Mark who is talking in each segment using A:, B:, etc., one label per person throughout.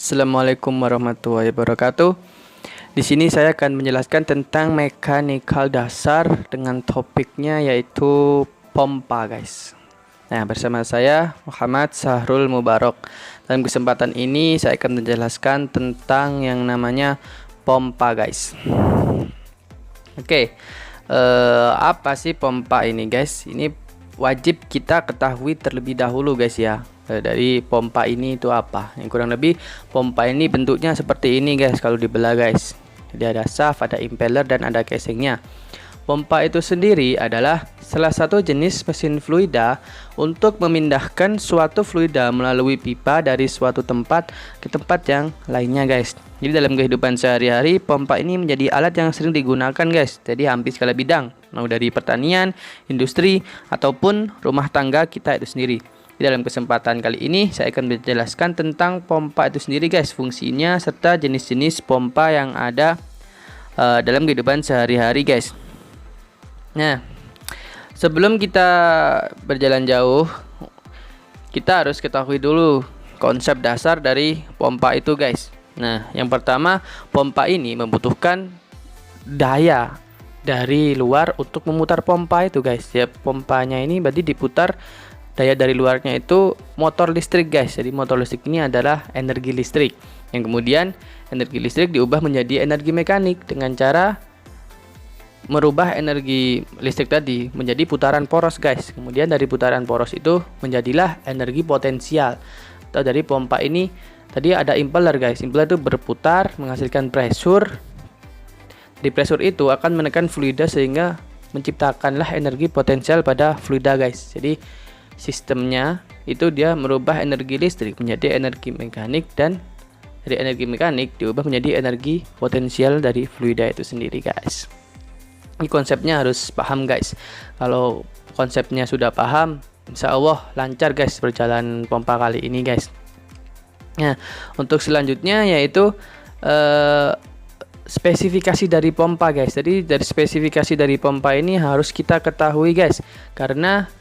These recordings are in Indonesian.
A: Assalamualaikum warahmatullahi wabarakatuh. Di sini saya akan menjelaskan tentang mekanikal dasar dengan topiknya yaitu pompa, guys. Nah, bersama saya Muhammad Sahrul Mubarok. Dalam kesempatan ini saya akan menjelaskan tentang yang namanya pompa, guys. Oke, apa sih pompa ini, guys? Ini wajib kita ketahui terlebih dahulu, guys, ya. Dari pompa ini itu apa? Yang kurang lebih pompa ini bentuknya seperti ini, guys, kalau dibelah, guys. Jadi ada shaft, ada impeller, dan ada casingnya. Pompa itu sendiri adalah salah satu jenis mesin fluida untuk memindahkan suatu fluida melalui pipa dari suatu tempat ke tempat yang lainnya, guys. Jadi dalam kehidupan sehari-hari pompa ini menjadi alat yang sering digunakan, guys. Jadi hampir segala bidang, mau dari pertanian, industri, ataupun rumah tangga kita itu sendiri. Di dalam kesempatan kali ini saya akan menjelaskan tentang pompa itu sendiri, guys, fungsinya serta jenis-jenis pompa yang ada dalam kehidupan sehari-hari, guys. Nah, sebelum kita berjalan jauh, kita harus ketahui dulu konsep dasar dari pompa itu, guys. Nah, yang pertama, pompa ini membutuhkan daya dari luar untuk memutar pompa itu, guys. Ya, pompanya ini berarti diputar. Daya dari luarnya itu motor listrik, guys. Jadi motor listrik ini adalah energi listrik yang kemudian energi listrik diubah menjadi energi mekanik dengan cara merubah energi listrik tadi menjadi putaran poros, guys. Kemudian dari putaran poros itu menjadilah energi potensial. Atau dari pompa ini tadi ada impeller, guys. Impeller itu berputar menghasilkan pressure. Di pressure itu akan menekan fluida sehingga menciptakanlah energi potensial pada fluida, guys. Jadi sistemnya itu dia merubah energi listrik menjadi energi mekanik, dan dari energi mekanik diubah menjadi energi potensial dari fluida itu sendiri, guys. Ini konsepnya harus paham, guys. Kalau konsepnya sudah paham, insya Allah lancar, guys, berjalan pompa kali ini, guys. Nah, untuk selanjutnya yaitu spesifikasi dari pompa, guys. Jadi dari spesifikasi dari pompa ini harus kita ketahui, guys, karena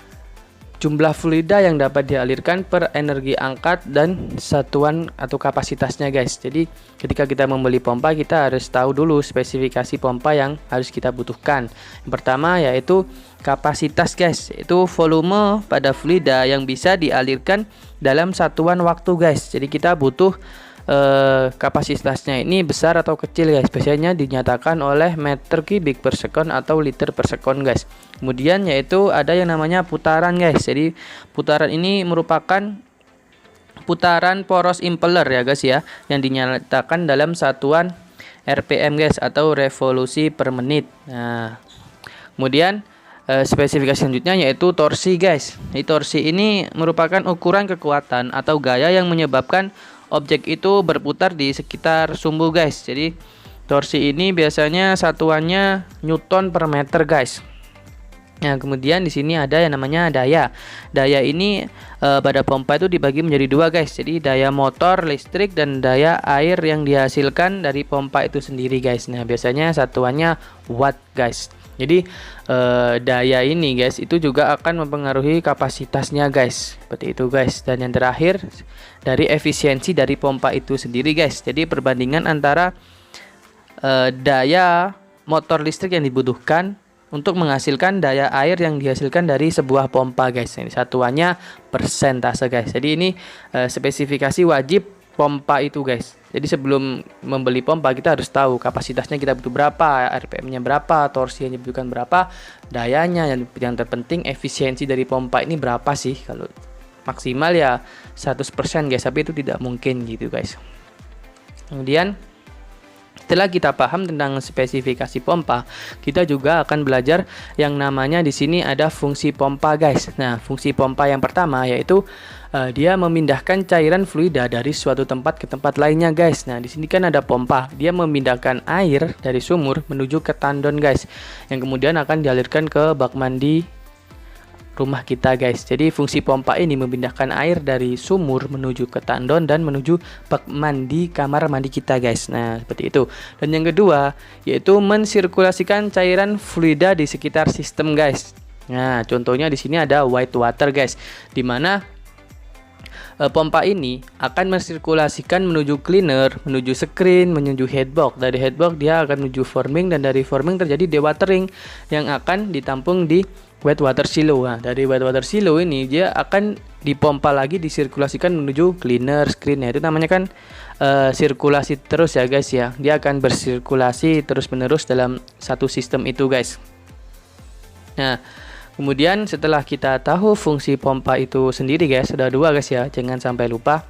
A: jumlah fluida yang dapat dialirkan per energi angkat dan satuan atau kapasitasnya, guys. Jadi ketika kita membeli pompa, kita harus tahu dulu spesifikasi pompa yang harus kita butuhkan. Yang pertama yaitu kapasitas, guys. Itu volume pada fluida yang bisa dialirkan dalam satuan waktu, guys. Jadi kita butuh kapasitasnya ini besar atau kecil, guys. Biasanya dinyatakan oleh meter kubik per sekon atau liter per sekon, guys. Kemudian yaitu ada yang namanya putaran, guys. Jadi putaran ini merupakan putaran poros impeller, ya, guys, ya, yang dinyatakan dalam satuan RPM, guys, atau revolusi per menit. Nah, kemudian spesifikasi selanjutnya yaitu torsi, guys. Jadi torsi ini merupakan ukuran kekuatan atau gaya yang menyebabkan objek itu berputar di sekitar sumbu, guys. Jadi torsi ini biasanya satuannya Newton per meter, guys. Nah, kemudian di sini ada yang namanya daya. Daya ini pada pompa itu dibagi menjadi dua, guys. Jadi daya motor listrik dan daya air yang dihasilkan dari pompa itu sendiri, guys. Nah, biasanya satuannya watt, guys. Jadi daya ini, guys, itu juga akan mempengaruhi kapasitasnya, guys. Seperti itu, guys. Dan yang terakhir dari efisiensi dari pompa itu sendiri, guys. Jadi perbandingan antara daya motor listrik yang dibutuhkan untuk menghasilkan daya air yang dihasilkan dari sebuah pompa, guys. Ini satuannya persentase, guys. Jadi ini spesifikasi wajib pompa itu, guys. Jadi sebelum membeli pompa kita harus tahu kapasitasnya kita butuh berapa, RPM-nya berapa, torsi yang dibutuhkan berapa, dayanya, yang terpenting efisiensi dari pompa ini berapa sih. Kalau maksimal ya 100%, guys, tapi itu tidak mungkin gitu, guys. Kemudian setelah kita paham tentang spesifikasi pompa, kita juga akan belajar yang namanya di sini ada fungsi pompa, guys. Nah, fungsi pompa yang pertama yaitu dia memindahkan cairan fluida dari suatu tempat ke tempat lainnya, guys. Nah, di sini kan ada pompa. Dia memindahkan air dari sumur menuju ke tandon, guys, yang kemudian akan dialirkan ke bak mandi rumah kita, guys. Jadi fungsi pompa ini memindahkan air dari sumur menuju ke tandon dan menuju bak mandi kamar mandi kita, guys. Nah, seperti itu. Dan yang kedua yaitu mensirkulasikan cairan fluida di sekitar sistem, guys. Nah, contohnya di sini ada white water, guys, di mana pompa ini akan mensirkulasikan menuju cleaner, menuju screen, menuju headbox. Dari headbox dia akan menuju forming, dan dari forming terjadi dewatering yang akan ditampung di wet water silo. Nah, dari wet water silo ini dia akan dipompa lagi, disirkulasikan menuju cleaner, screen. Nah, itu namanya kan sirkulasi terus ya guys ya. Dia akan bersirkulasi terus-menerus dalam satu sistem itu guys. Nah, kemudian setelah kita tahu fungsi pompa itu sendiri guys, ada dua guys ya, jangan sampai lupa.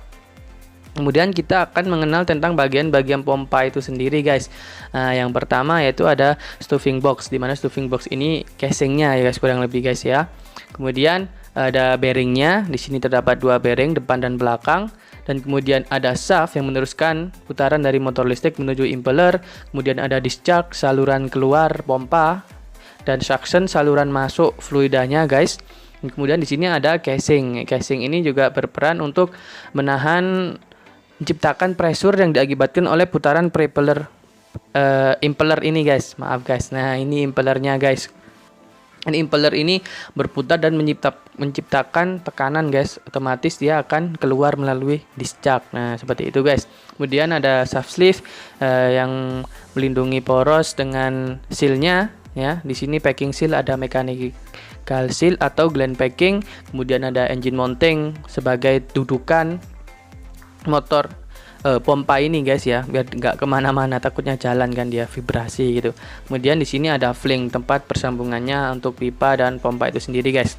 A: Kemudian kita akan mengenal tentang bagian-bagian pompa itu sendiri guys. Nah, yang pertama yaitu ada stuffing box, dimana stuffing box ini casingnya ya guys, kurang lebih guys ya. Kemudian ada bearingnya, di sini terdapat dua bearing depan dan belakang. Dan kemudian ada shaft yang meneruskan putaran dari motor listrik menuju impeller. Kemudian ada discharge, saluran keluar pompa, dan suction, saluran masuk fluidanya guys. Dan kemudian di sini ada casing. Casing ini juga berperan untuk menciptakan pressure yang diakibatkan oleh putaran impeller ini guys. Maaf guys. Nah, ini impellernya guys. Ini impeller ini berputar dan menciptakan tekanan guys. Otomatis dia akan keluar melalui discharge. Nah, seperti itu guys. Kemudian ada shaft sleeve yang melindungi poros dengan sealnya ya. Di sini packing seal, ada mechanical seal atau gland packing. Kemudian ada engine mounting sebagai dudukan motor pompa ini guys ya, biar nggak kemana-mana, takutnya jalan kan dia vibrasi gitu. Kemudian di sini ada flange, tempat persambungannya untuk pipa dan pompa itu sendiri guys.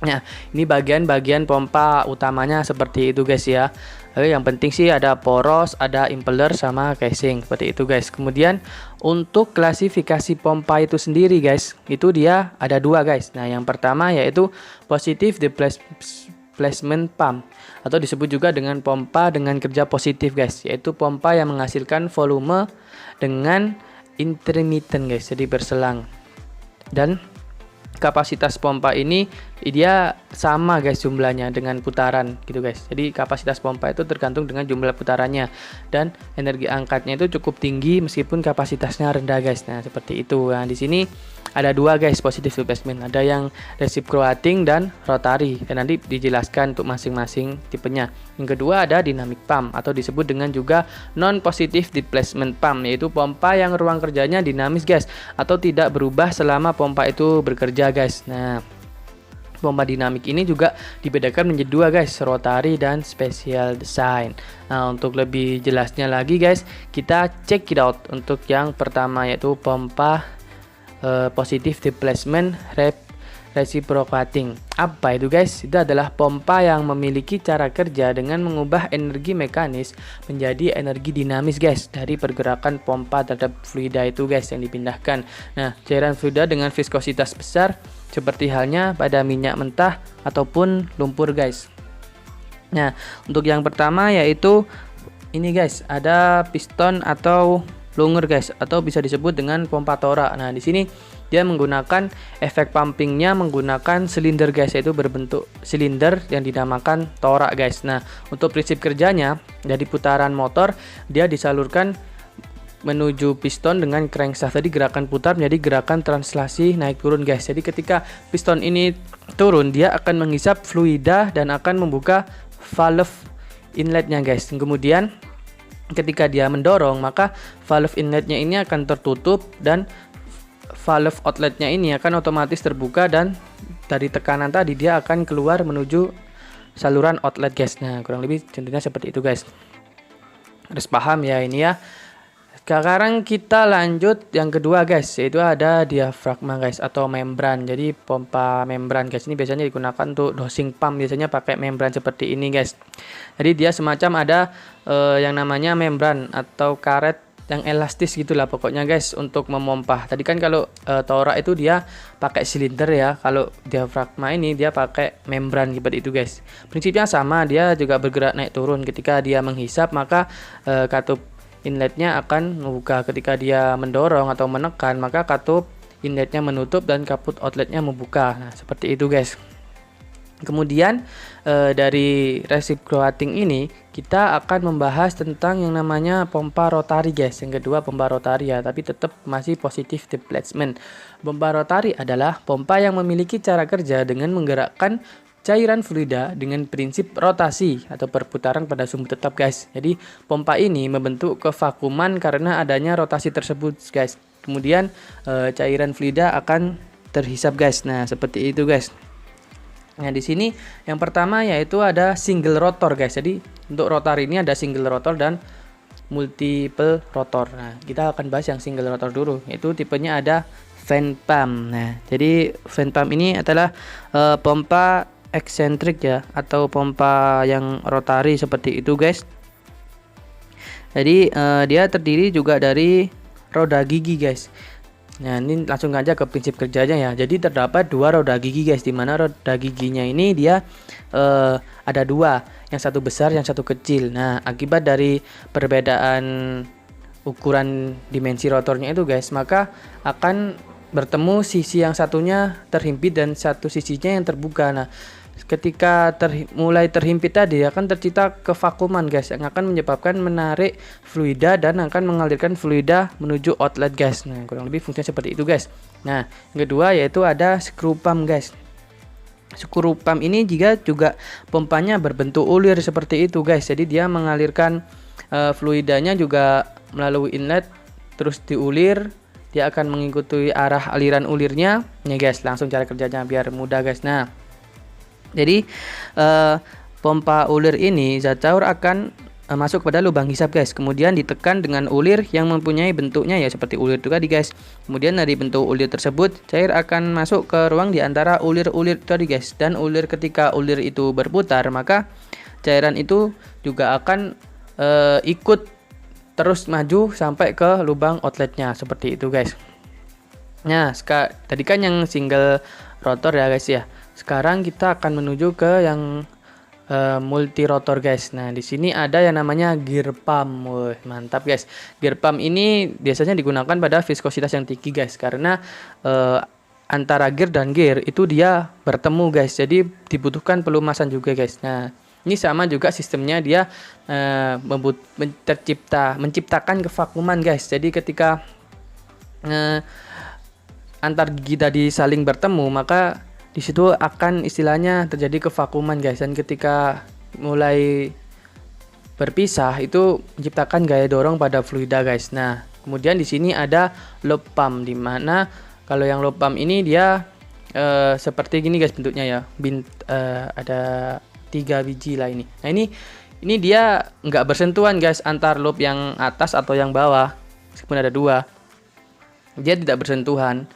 A: Nah, ini bagian-bagian pompa utamanya seperti itu guys ya. Yang penting sih ada poros, ada impeller sama casing, seperti itu guys. Kemudian untuk klasifikasi pompa itu sendiri guys, itu dia ada dua guys. Nah, yang pertama yaitu positive displacement pump, atau disebut juga dengan pompa dengan kerja positif guys, yaitu pompa yang menghasilkan volume dengan intermittent guys, jadi berselang. Dan kapasitas pompa ini dia sama guys jumlahnya dengan putaran gitu guys. Jadi kapasitas pompa itu tergantung dengan jumlah putarannya, dan energi angkatnya itu cukup tinggi meskipun kapasitasnya rendah guys. Nah, seperti itu. Nah, di sini ada dua guys positive displacement, ada yang reciprocating dan rotary, dan nanti dijelaskan untuk masing-masing tipenya. Yang kedua ada dynamic pump, atau disebut dengan juga non positive displacement pump, yaitu pompa yang ruang kerjanya dinamis guys, atau tidak berubah selama pompa itu bekerja guys. Nah, pompa dinamik ini juga dibedakan menjadi dua guys, rotary dan special design. Nah, untuk lebih jelasnya lagi guys, kita check it out. Untuk yang pertama yaitu pompa positive displacement reciprocating. Apa itu guys? Itu adalah pompa yang memiliki cara kerja dengan mengubah energi mekanis menjadi energi dinamis guys, dari pergerakan pompa terhadap fluida itu guys yang dipindahkan. Nah, cairan fluida dengan viskositas besar seperti halnya pada minyak mentah ataupun lumpur guys. Nah, untuk yang pertama yaitu ini guys, ada piston atau plunger guys, atau bisa disebut dengan pompa torak. Nah, di sini dia menggunakan efek pumpingnya menggunakan silinder guys, yaitu berbentuk silinder yang dinamakan torak guys. Nah, untuk prinsip kerjanya dari putaran motor dia disalurkan menuju piston dengan crankshaft. Tadi gerakan putar menjadi gerakan translasi naik turun guys. Jadi ketika piston ini turun, dia akan menghisap fluida dan akan membuka valve inletnya guys. Kemudian ketika dia mendorong, maka valve inletnya ini akan tertutup dan valve outletnya ini akan otomatis terbuka, dan dari tekanan tadi dia akan keluar menuju saluran outlet guys. Nah, kurang lebih contohnya seperti itu guys. Harus paham ya ini ya. Sekarang kita lanjut yang kedua guys, yaitu ada diafragma guys, atau membran. Jadi pompa membran guys ini biasanya digunakan untuk dosing pump, biasanya pakai membran seperti ini guys. Jadi dia semacam ada yang namanya membran atau karet yang elastis gitulah pokoknya guys untuk memompa. Tadi kan kalau torak itu dia pakai silinder ya, kalau diafragma ini dia pakai membran seperti itu guys. Prinsipnya sama, dia juga bergerak naik turun. Ketika dia menghisap, maka katup inletnya akan membuka. Ketika dia mendorong atau menekan, maka katup inletnya menutup dan kaput outletnya membuka. Nah, seperti itu guys. Kemudian dari reciprocating ini kita akan membahas tentang yang namanya pompa rotari guys. Yang kedua pompa rotari ya, tapi tetap masih positive displacement. Pompa rotari adalah pompa yang memiliki cara kerja dengan menggerakkan cairan fluida dengan prinsip rotasi atau perputaran pada sumbu tetap guys. Jadi pompa ini membentuk kevakuman karena adanya rotasi tersebut guys. Kemudian cairan fluida akan terhisap guys. Nah, seperti itu guys. Nah, di sini yang pertama yaitu ada single rotor guys. Jadi untuk rotor ini ada single rotor dan multiple rotor. Nah, kita akan bahas yang single rotor dulu. Itu tipenya ada fan pump. Nah, jadi fan pump ini adalah pompa eksentrik ya, atau pompa yang rotari seperti itu guys. Jadi dia terdiri juga dari roda gigi guys. Nah, ini langsung aja ke prinsip kerjanya ya. Jadi terdapat dua roda gigi guys, di mana roda giginya ini dia ada dua, yang satu besar, yang satu kecil. Nah, akibat dari perbedaan ukuran dimensi rotornya itu guys, maka akan bertemu sisi yang satunya terhimpit dan satu sisinya yang terbuka. Nah, ketika mulai terhimpit tadi akan tercipta kevakuman guys, yang akan menyebabkan menarik fluida dan akan mengalirkan fluida menuju outlet guys. Nah, kurang lebih fungsinya seperti itu guys. Nah, yang kedua yaitu ada screw pump guys. Screw pump ini juga pompanya berbentuk ulir seperti itu guys. Jadi dia mengalirkan fluidanya juga melalui inlet terus diulir. Dia akan mengikuti arah aliran ulirnya. Nih guys, langsung cara kerjanya biar mudah guys. Nah, jadi pompa ulir ini zat caur akan masuk pada lubang hisap guys, kemudian ditekan dengan ulir yang mempunyai bentuknya ya seperti ulir itu tadi guys. Kemudian dari bentuk ulir tersebut cair akan masuk ke ruang di antara ulir-ulir tadi guys, dan ulir ketika ulir itu berputar maka cairan itu juga akan ikut terus maju sampai ke lubang outletnya seperti itu guys. Nah, tadi kan yang single rotor ya guys ya. Sekarang kita akan menuju ke yang multi rotor guys. Nah, di sini ada yang namanya gear pump. Wih, mantap guys. Gear pump ini biasanya digunakan pada viskositas yang tinggi guys, karena antara gear dan gear itu dia bertemu guys. Jadi dibutuhkan pelumasan juga guys. Nah, ini sama juga sistemnya, dia menciptakan kevakuman guys. Jadi ketika antar gigi tadi saling bertemu, maka di situ akan istilahnya terjadi kevakuman guys, dan ketika mulai berpisah itu menciptakan gaya dorong pada fluida guys. Nah, kemudian di sini ada loop pump, di mana kalau yang loop pump ini dia seperti gini guys bentuknya ya. Ada 3 biji lah ini. Nah, ini dia nggak bersentuhan guys antar loop yang atas atau yang bawah, meskipun ada 2. Dia tidak bersentuhan.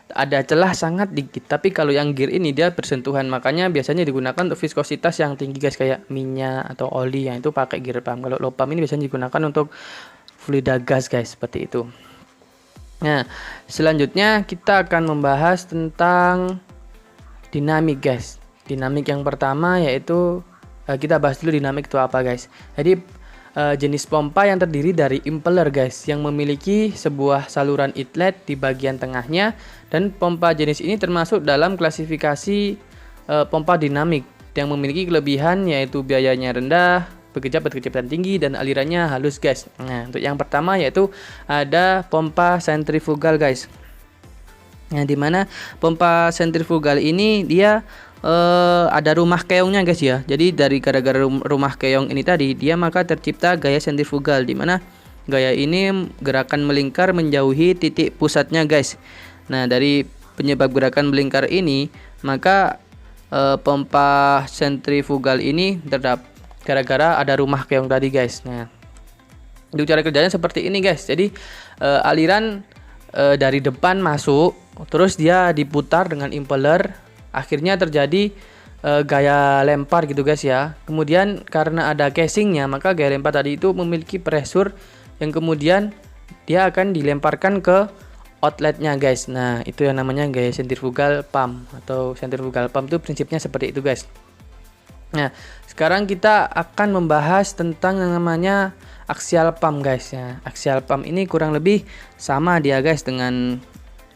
A: Ada celah sangat dikit, tapi kalau yang gear ini dia bersentuhan, makanya biasanya digunakan untuk viskositas yang tinggi guys, kayak minyak atau oli, yang itu pakai gear pump. Kalau loop pump ini biasanya digunakan untuk fluida gas guys, seperti itu. Nah, selanjutnya kita akan membahas tentang dinamik guys. Dinamik yang pertama yaitu kita bahas dulu dinamik itu apa guys. Jadi jenis pompa yang terdiri dari impeller guys, yang memiliki sebuah saluran inlet di bagian tengahnya, dan pompa jenis ini termasuk dalam klasifikasi pompa dinamik yang memiliki kelebihan yaitu biayanya rendah, kecepatan tinggi, dan alirannya halus guys. Nah, untuk yang pertama yaitu ada pompa sentrifugal guys. Nah, dimana pompa sentrifugal ini dia ada rumah keongnya guys ya. Jadi dari gara-gara rumah keong ini tadi, dia maka tercipta gaya sentrifugal, di mana gaya ini gerakan melingkar menjauhi titik pusatnya guys. Nah, dari penyebab gerakan melingkar ini, maka pompa sentrifugal ini terdapat gara-gara ada rumah keong tadi guys. Nah, untuk cara kerjanya seperti ini guys. Jadi aliran dari depan masuk, terus dia diputar dengan impeller. Akhirnya terjadi gaya lempar gitu guys ya. Kemudian karena ada casingnya, maka gaya lempar tadi itu memiliki pressure yang kemudian dia akan dilemparkan ke outletnya guys. Nah, itu yang namanya gaya sentrifugal pump, atau sentrifugal pump itu prinsipnya seperti itu guys. Nah, sekarang kita akan membahas tentang yang namanya axial pump guys ya. Axial pump ini kurang lebih sama dia guys dengan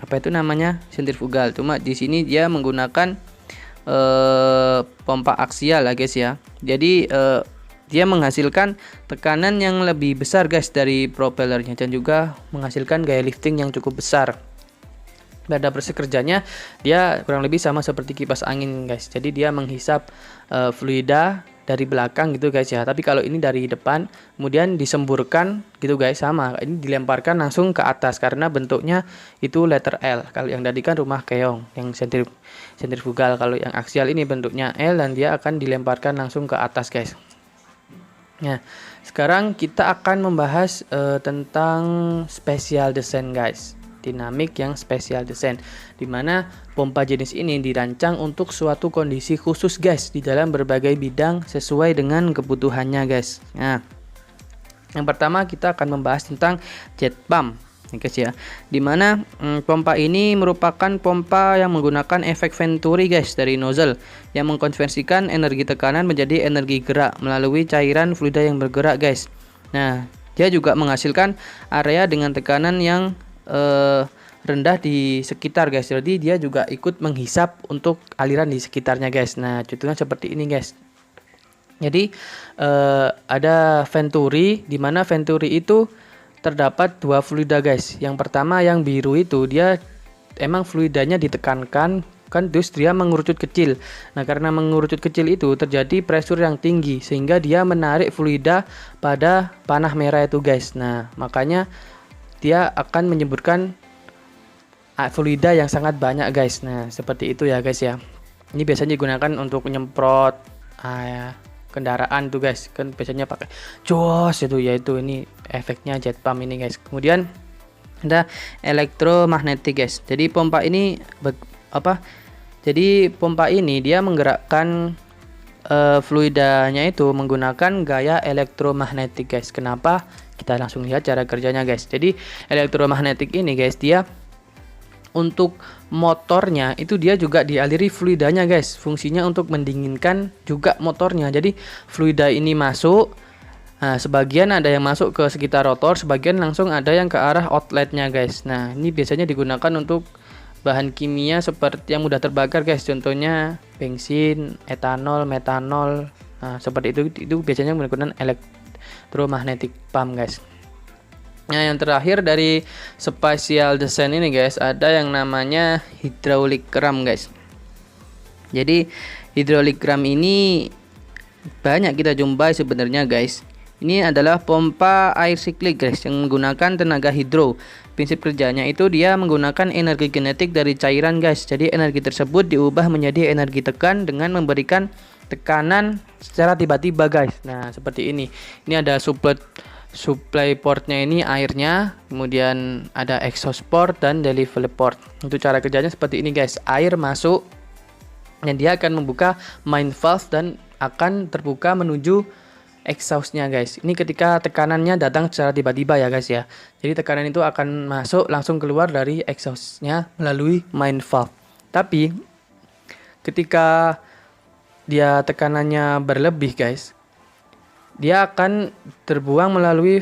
A: apa itu namanya sentrifugal, cuma di sini dia menggunakan pompa aksial lah guys ya. Jadi dia menghasilkan tekanan yang lebih besar guys dari propellernya, dan juga menghasilkan gaya lifting yang cukup besar. Perda bersih kerjanya dia kurang lebih sama seperti kipas angin guys. Jadi dia menghisap fluida dari belakang gitu guys ya. Tapi kalau ini dari depan, kemudian disemburkan gitu guys, sama. Ini dilemparkan langsung ke atas karena bentuknya itu letter L. Kalau yang tadi kan rumah keong, yang sentrifugal. Kalau yang aksial ini bentuknya L dan dia akan dilemparkan langsung ke atas guys. Nah, sekarang kita akan membahas tentang special descent guys. Dinamik yang special descent, dimana pompa jenis ini dirancang untuk suatu kondisi khusus guys di dalam berbagai bidang sesuai dengan kebutuhannya guys. Nah, yang pertama kita akan membahas tentang jet pump guys ya, dimana pompa ini merupakan pompa yang menggunakan efek Venturi guys dari nozzle yang mengkonversikan energi tekanan menjadi energi gerak melalui cairan fluida yang bergerak guys. Nah, dia juga menghasilkan area dengan tekanan yang rendah di sekitar guys. Jadi dia juga ikut menghisap untuk aliran di sekitarnya guys. Nah, contohnya seperti ini guys. Jadi ada Venturi, di mana Venturi itu terdapat dua fluida guys. Yang pertama yang biru itu dia emang fluidanya ditekankan kan, terus dia mengerucut kecil. Nah, karena mengerucut kecil itu terjadi pressure yang tinggi sehingga dia menarik fluida pada panah merah itu guys. Nah, makanya dia akan menyemburkan fluida yang sangat banyak guys. Nah, seperti itu ya guys ya. Ini biasanya digunakan untuk menyemprot kendaraan tuh guys. Kan biasanya pakai jos itu, yaitu ini efeknya jet pump ini guys. Kemudian ada elektromagnetik guys. Jadi pompa ini Jadi pompa ini dia menggerakkan fluidanya itu menggunakan gaya elektromagnetik guys. Kenapa? Kita langsung lihat cara kerjanya guys. Jadi elektromagnetik ini guys, dia untuk motornya itu dia juga dialiri fluidanya guys. Fungsinya untuk mendinginkan juga motornya. Jadi fluida ini masuk, nah, sebagian ada yang masuk ke sekitar rotor, sebagian langsung ada yang ke arah outletnya guys. Nah, ini biasanya digunakan untuk bahan kimia seperti yang mudah terbakar guys. Contohnya bensin, etanol, metanol. Nah, seperti itu biasanya menggunakan elektromagnetic pump guys. Nah, yang terakhir dari special descent ini guys, ada yang namanya hydraulic ram guys. Jadi hydraulic ram ini banyak kita jumpai sebenarnya guys. Ini adalah pompa air siklik guys yang menggunakan tenaga hidro. Prinsip kerjanya itu dia menggunakan energi kinetik dari cairan guys. Jadi energi tersebut diubah menjadi energi tekan dengan memberikan tekanan secara tiba-tiba guys. Nah, seperti ini. Ini ada supply portnya, ini airnya, kemudian ada exhaust port dan delivery port. Untuk cara kerjanya seperti ini guys. Air masuk dan dia akan membuka main valve dan akan terbuka menuju exhaustnya guys. Ini ketika tekanannya datang secara tiba-tiba ya guys ya. Jadi tekanan itu akan masuk langsung keluar dari exhaustnya melalui main valve. Tapi ketika dia tekanannya berlebih guys, dia akan terbuang melalui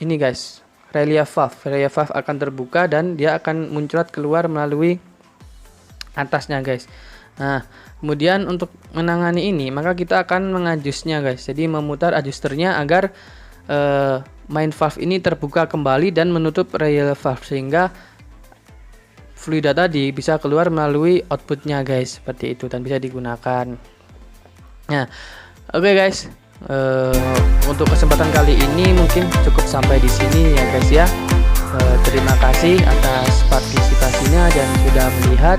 A: ini guys, relief valve. Relief valve akan terbuka dan dia akan muncrat keluar melalui atasnya guys. Nah, kemudian untuk menangani ini maka kita akan mengajusnya guys. Jadi memutar adjusternya agar main valve ini terbuka kembali dan menutup relief valve sehingga fluida tadi bisa keluar melalui outputnya guys. Seperti itu dan bisa digunakan. Nah, oke guys. Untuk kesempatan kali ini mungkin cukup sampai di sini ya guys ya. Terima kasih atas partisipasinya dan sudah melihat.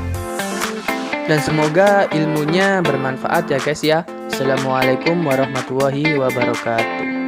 A: Dan semoga ilmunya bermanfaat ya guys ya. Assalamualaikum warahmatullahi wabarakatuh.